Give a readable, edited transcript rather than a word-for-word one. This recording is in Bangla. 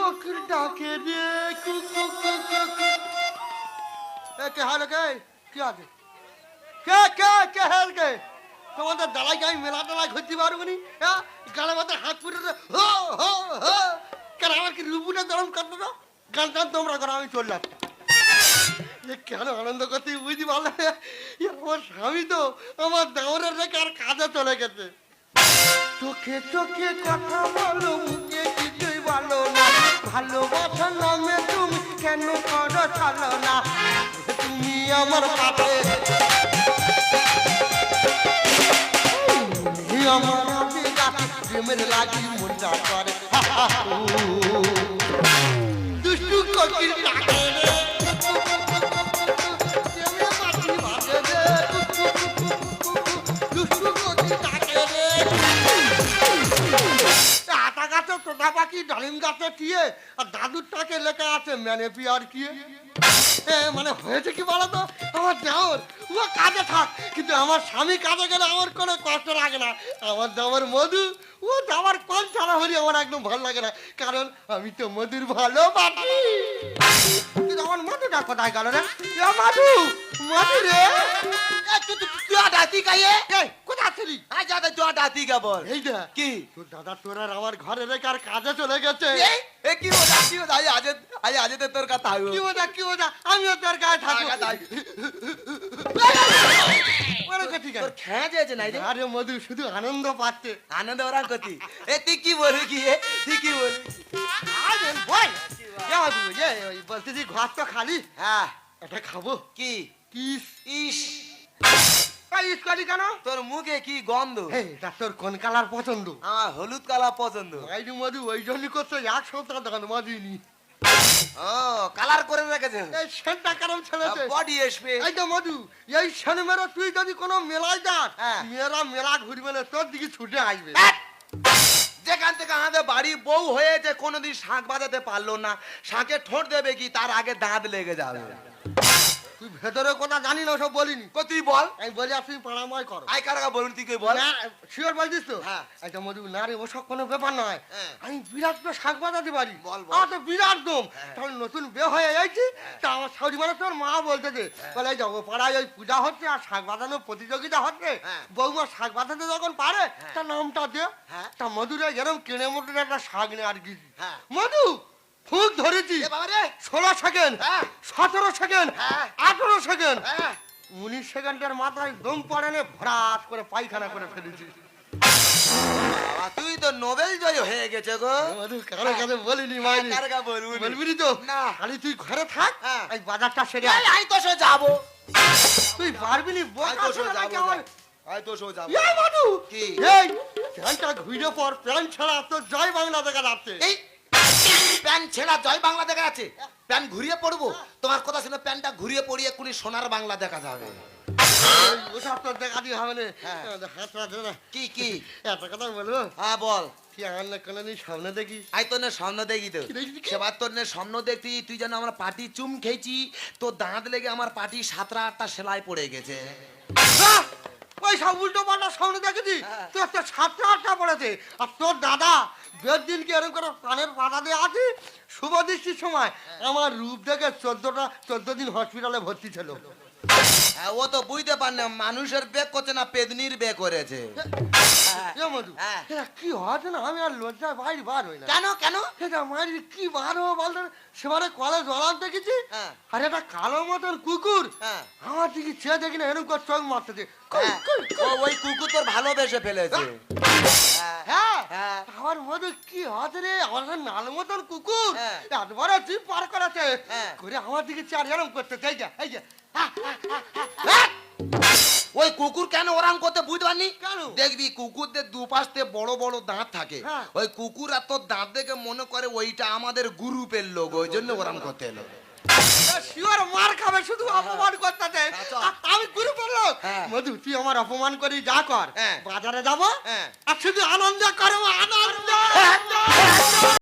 কোকিল ডাকে রে কুকু কুকু। কে হাল কে কি আছে? কে কে কে হাল কে? তোমাদের দালাই গাই মেলা টালাই ঘুরতে পারবো নি? হ্যাঁ গালে মাথা হাত পুরে হো হো হো। কেন আমার কি রুবুটা গরম করতো না? গান টান তোমরা করো, আমি চললাম। কেন আনন্দ করতে বুঝি ভালো। আমার স্বামী তো আমার দাওরের রেখে আর কাজে চলে গেছে। চোখে চোখে কথা বলো, মুখে কিছুই বলো না। ভালোবাসার নামে তুমি কেন করো চলো না? তুমি আমার পাশে, আমার প্রেমের লাগি মনটা করে। দুষ্টু কোকিল ডাকে রে তোতা পাখি ডালিম গাছে টিয়ে আর দাদুরটাকে লেখা আছে ম্যানে পিয়ার কিয়ে। মানে হয়েছে কি বলতো, আমার দেওর ও কাজে থাক, কিন্তু আমার স্বামী কাজে গেলে আমার কোনো কষ্ট লাগে না। আমার দেওয়ার মধু, ও যাওয়ার কোন ছাড়া হলে আমার একদম ভালো লাগে না, কারণ আমি তো মধুর ভালোবাসি। কিন্তু আমার মধুটা কোথায় গেল রে? মধু মধু রে কোথায় ছিলি? এই দেখ কি তোর দাদা তোর আর আমার ঘরে রেখে আর কাজে চলে গেছে। তোর কথা কি বোঝা কি বোঝা, আমিও তোর গায়ে থাকি। আরে মধু শুধু আনন্দ পাচ্ছে। আনন্দ ওরা কতি এ তুই কি বলবি কি তুই কি বলবি? বলতেছি ঘর তো খালি, হ্যাঁ এটা খাবো। কি কিস ইস ইস করি কেন? তোর মুখে কি গন্ধ? এটা তোর কোন কালার পছন্দ? আমার হলুদ কালার পছন্দ। মধু ওই জন্য করছো 1 সপ্তাহ দোকান মধুনি। ও কালার করে রেখেছে এই সেন্টটা কারণ ছেড়েছে বডি আসবে। এই তো মধু, এই শনিবার তুই যদি কোনো মেলায় যাস, মেয়েরা মেলা ঘুরবে না, তোর দিকে ছুটে আসবে। যেখান থেকে আমাদের বাড়ি বউ হয়েছে কোনোদিন শাঁখ বাজাতে পারলো না, শাঁখে ঠোঁট দেবে কি তার আগে দাঁত লেগে যাবে। তুই ভেতরে কথা জানি না, সব বলিনি। তুই বল। আমি বলি আর তুমি পাড়াময় করো। আই কারা বলুন তুই বল। শিওর বলছিস তো? হ্যাঁ। আচ্ছা মধু না রে, ওসব কোনো ব্যাপার নয়। আমি বিরাট তো শাক বাজাতে পারি। বল বল। আমার তো বিরাট দম। তাহলে নতুন বিয়ে হয়ে যাইছি, তা আমার শাশুড়ি মানে তোর মা বলতেছে, বলে এই যাবো পাড়ায় ওই পূজা হচ্ছে আর শাক বাজানোর প্রতিযোগিতা হচ্ছে, বৌমা শাক বাজাতে যখন পারে তার নামটা দে। তা মধুরে এরকম কিনে মোটর একটা শাক নিয়ে আর গেছি। মধু ফুক ধরেছি 16 সেকেন্ড, 17 সেকেন্ড, 18 সেকেন্ড, 19 সেকেন্ডের মাথায় দম পড়ানে ভরাট করে পায়খানা করে ফেলেছি। তুই তো নোবেল জয় হয়ে গেছে গো। কারো কাছে বলিনি মাইনি। বলবি তো না, খালি তুই ঘরে থাক, এই বাজারটা সেরে আই তো সে যাবো। তুই পারবি নি বোকা ছোট নাকি আমার? আই তো সে যাবো। এই মধু কি এই প্যান্টটা ঘুরে পর, প্যান্ট ছাড়া তো জয় বাংলা দেখা যাচ্ছে। এই প্যান্ট ছেড়া জয় বাংলা দেখা যাচ্ছে? প্যান্ট ঘুরিয়ে পড়বো? তোমার কথা শুনে প্যান্টটা ঘুরিয়ে পড়িয়ে কোনি সোনার বাংলা দেখা যাবে। ওসব তো দেখা দিয়ে হবে না। হাতটা দে না। কি কি এত কথা বলবো? হ্যাঁ বল। তুই আমার না কোনোদিন স্বপ্ন দেখিস? আই তোর না স্বপ্ন দেখি তো। সেবার তোর না স্বপ্ন দেখতি তুই যেন আমার পাটি চুম খেয়েছি, তোর দাঁত লেগে আমার পাটি 7-8টা সেলাই পড়ে গেছে। ওই সব উল্টো পাল্টা স্বপ্ন দেখেছি, তোর তো 7-8টা পড়েছে। আর তোর দাদা বের দিনকে এরকম করে কানের পাতা দিয়ে আছে, শুভ দৃষ্টির সময় আমার রূপ দেখে 14 দিন হসপিটালে ভর্তি ছিল। ও তো বুঝতে পার না মানুষের বেক করছে না পেদনির বেক করেছে। কি হচ্ছে না, আমি আর লজ্জায় বাইরে বার হই না। কেন কেন? এটা মায়ের কি বার হবো বলতো? সেবারে কলেজ জলান দেখেছি, আর একটা কালো মতন কুকুর আমার দিকে চেয়ে দেখি না, এরকম করে চোখ মারতেছে। ওই কুকুর তোর ভালোবেসে ফেলেছে। হ্যাঁ আমার মধ্যে কি হচ্ছে রে, আমার নাল মতন কুকুর এত বড় জিপ পার করাছে করে আমার দিকে চার এরকম করতে চাই। এই যে ওই কুকুর কেন ওরাম করতে বুঝতে পারনি? কেন? দেখবি কুকুরদের দুপাশে বড় বড় দাঁত থাকে, ওই কুকুর আর তোর দাঁত দেখে মনে করে ওইটা আমাদের গ্রুপের লোক, ওই জন্য ওরাম করতে এলো। শিওর মার খাবে, শুধু অপমান করতে। আমি গ্রুপের লোক। মধু তুই আমার অপমান করি যা কর, বাজারে যাবো আর শুধু আনন্দ করবো, আনন্দ।